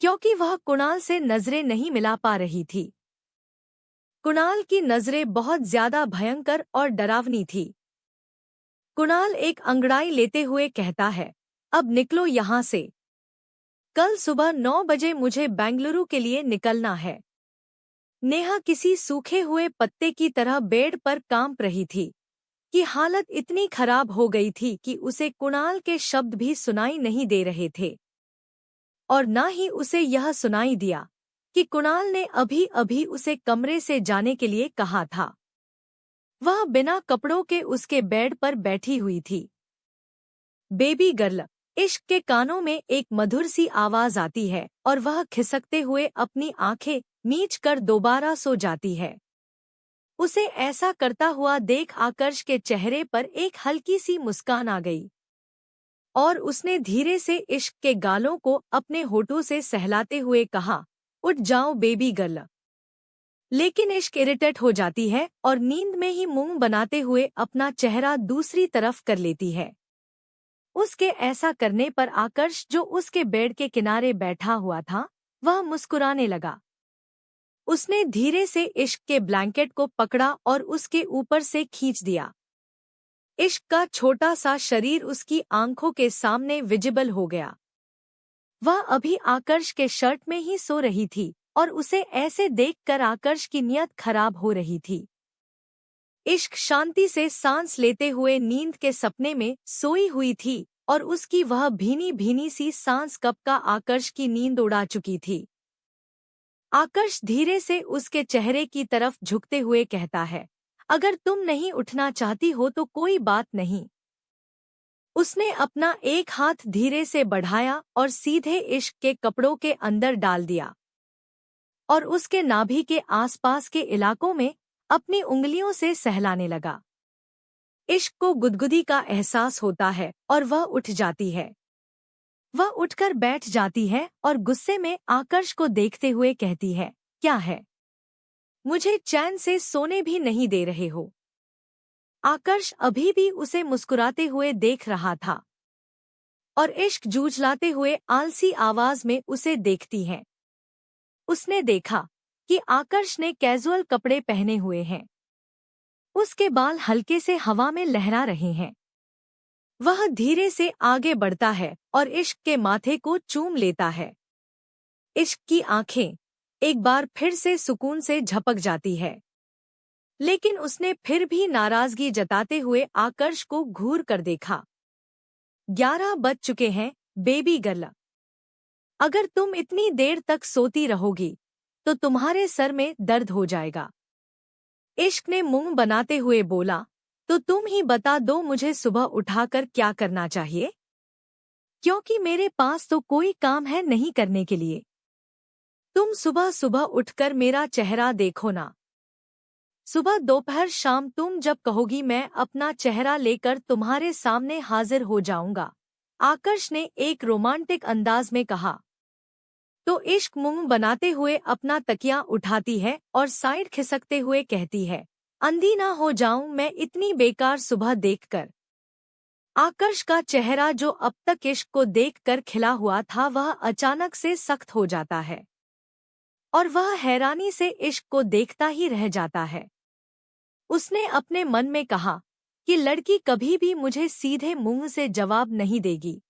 क्योंकि वह कुणाल से नजरें नहीं मिला पा रही थी। कुणाल की नजरें बहुत ज्यादा भयंकर और डरावनी थी। कुणाल एक अंगड़ाई लेते हुए कहता है, अब निकलो यहाँ से। कल सुबह 9 बजे मुझे बेंगलुरु के लिए निकलना है। नेहा किसी सूखे हुए पत्ते की तरह बेड पर कांप रही थी कि हालत इतनी खराब हो गई थी कि उसे कुणाल के शब्द भी सुनाई नहीं दे रहे थे और न ही उसे यह सुनाई दिया कि कुणाल ने अभी अभी उसे कमरे से जाने के लिए कहा था। वह बिना कपड़ों के उसके बेड पर बैठी हुई थी। बेबी गर्ल, इश्क के कानों में एक मधुर सी आवाज आती है और वह खिसकते हुए अपनी आंखें मीच कर दोबारा सो जाती है। उसे ऐसा करता हुआ देख आकर्ष के चेहरे पर एक हल्की सी मुस्कान आ गई और उसने धीरे से इश्क के गालों को अपने होठों से सहलाते हुए कहा, उठ जाओ बेबी गर्ल। लेकिन इश्क इरिटेट हो जाती है और नींद में ही मुंह बनाते हुए अपना चेहरा दूसरी तरफ कर लेती है। उसके ऐसा करने पर आकर्ष, जो उसके बेड के किनारे बैठा हुआ था, वह मुस्कुराने लगा। उसने धीरे से इश्क के ब्लैंकेट को पकड़ा और उसके ऊपर से खींच दिया। इश्क का छोटा सा शरीर उसकी आंखों के सामने विजिबल हो गया। वह अभी आकर्ष के शर्ट में ही सो रही थी और उसे ऐसे देखकर आकर्ष की नीयत खराब हो रही थी। इश्क शांति से सांस लेते हुए नींद के सपने में सोई हुई थी और उसकी वह भीनी भीनी सी सांस कब का आकर्ष की नींद उड़ा चुकी थी। आकर्ष धीरे से उसके चेहरे की तरफ झुकते हुए कहता है, अगर तुम नहीं उठना चाहती हो तो कोई बात नहीं। उसने अपना एक हाथ धीरे से बढ़ाया और सीधे इश्क के कपड़ों के अंदर डाल दिया और उसके नाभि के आसपास के इलाकों में अपनी उंगलियों से सहलाने लगा। इश्क को गुदगुदी का एहसास होता है और वह उठ जाती है। वह उठकर बैठ जाती है और गुस्से में आकर्ष को देखते हुए कहती है, क्या है? मुझे चैन से सोने भी नहीं दे रहे हो। आकर्ष अभी भी उसे मुस्कुराते हुए देख रहा था और इश्क जूझलाते हुए आलसी आवाज में उसे देखती है। उसने देखा कि आकर्ष ने कैजुअल कपड़े पहने हुए हैं। उसके बाल हल्के से हवा में लहरा रहे हैं। वह धीरे से आगे बढ़ता है और इश्क के माथे को चूम लेता है। इश्क की आंखें एक बार फिर से सुकून से झपक जाती है, लेकिन उसने फिर भी नाराजगी जताते हुए आकर्ष को घूर कर देखा। 11 बज चुके हैं बेबी गर्ल। अगर तुम इतनी देर तक सोती रहोगी तो तुम्हारे सर में दर्द हो जाएगा। इश्क ने मुंह बनाते हुए बोला, तो तुम ही बता दो मुझे सुबह उठाकर क्या करना चाहिए, क्योंकि मेरे पास तो कोई काम है नहीं करने के लिए। तुम सुबह सुबह उठकर मेरा चेहरा देखो ना। सुबह दोपहर शाम तुम जब कहोगी मैं अपना चेहरा लेकर तुम्हारे सामने हाजिर हो जाऊंगा, आकर्ष ने एक रोमांटिक अंदाज में कहा। तो इश्क मुंह बनाते हुए अपना तकिया उठाती है और साइड खिसकते हुए कहती है, अंधी ना हो जाऊं मैं इतनी बेकार सुबह देखकर। आकर्ष का चेहरा जो अब तक इश्क को देखकर खिला हुआ था वह अचानक से सख्त हो जाता है और वह हैरानी से इश्क को देखता ही रह जाता है। उसने अपने मन में कहा कि लड़की कभी भी मुझे सीधे मुंह से जवाब नहीं देगी।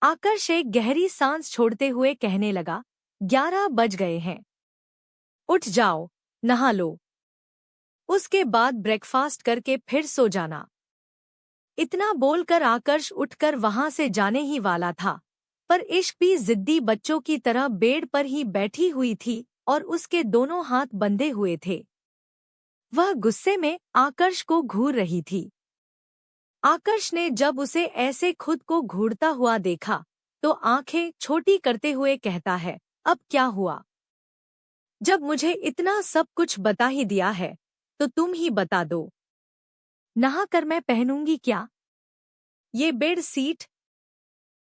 आकर्ष एक गहरी सांस छोड़ते हुए कहने लगा, 11 बज गए हैं, उठ जाओ, नहा लो, उसके बाद ब्रेकफास्ट करके फिर सो जाना। इतना बोलकर आकर्ष उठकर वहां से जाने ही वाला था, पर इश्क भी जिद्दी बच्चों की तरह बेड पर ही बैठी हुई थी और उसके दोनों हाथ बंधे हुए थे। वह गुस्से में आकर्ष को घूर रही थी। आकर्ष ने जब उसे ऐसे खुद को घूरता हुआ देखा तो आंखें छोटी करते हुए कहता है, अब क्या हुआ? जब मुझे इतना सब कुछ बता ही दिया है तो तुम ही बता दो, नहा कर मैं पहनूंगी क्या? ये बेड सीट